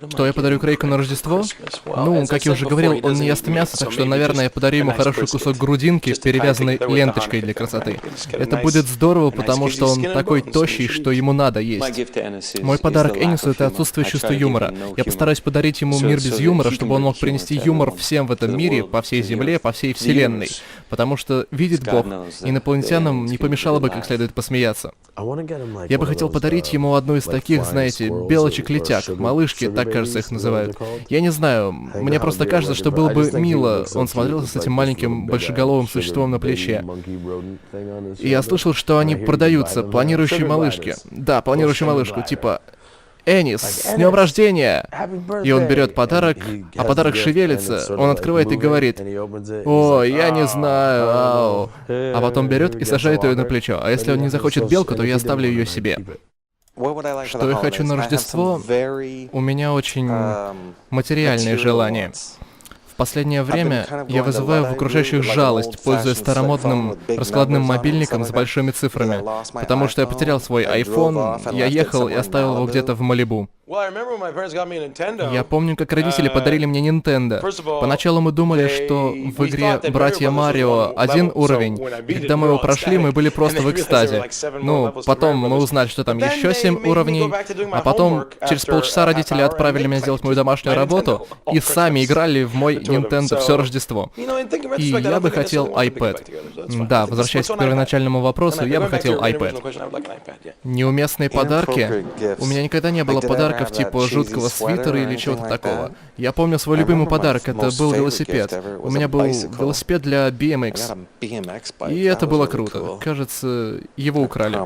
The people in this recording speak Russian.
Что я подарю Крейгу на Рождество? Ну, как я уже говорил, он не ест мясо, так что, наверное, я подарю ему хороший кусок грудинки, перевязанный ленточкой для красоты. Это будет здорово, потому что он такой тощий, что ему надо есть. Мой подарок Энису — это отсутствие чувства юмора. Я постараюсь подарить ему мир без юмора, чтобы он мог принести юмор всем в этом мире, по всей Земле, по всей Вселенной. Потому что, видит Бог, инопланетянам не помешало бы как следует посмеяться. Я бы хотел подарить ему одну из таких, знаете, белочек-летяг, малышки, так, кажется, их называют. Я не знаю, мне просто кажется, что было бы мило, он смотрелся с этим маленьким большеголовым существом на плече. И я слышал, что они продаются, планирующие малышки. Да, планирующую малышку, типа... Энис, с днем рождения! И он берет подарок, а подарок шевелится, он открывает и говорит: «О, я не знаю, ау». А потом берет и сажает ее на плечо. А если он не захочет белку, то я оставлю ее себе. Что я хочу на Рождество? У меня очень материальные желания. В последнее время я вызываю в окружающих жалость, пользуясь старомодным раскладным мобильником с большими цифрами, потому что я потерял свой iPhone, я ехал и оставил его где-то в Малибу. Я помню, как родители подарили мне Nintendo. Поначалу мы думали, что в игре «Братья Марио» один уровень, и когда мы его прошли, мы были просто в экстазе. Ну, потом мы узнали, что там еще 7 уровней, а потом через полчаса родители отправили меня сделать мою домашнюю работу и сами играли в мой Nintendo все Рождество. И я бы хотел iPad. Да, возвращаясь к первоначальному вопросу, я бы хотел iPad. Неуместные подарки? У меня никогда не было подарков типа жуткого свитера или чего-то такого. Я помню свой любимый подарок, это был велосипед. У меня был велосипед для BMX. И это было круто. Кажется, его украли.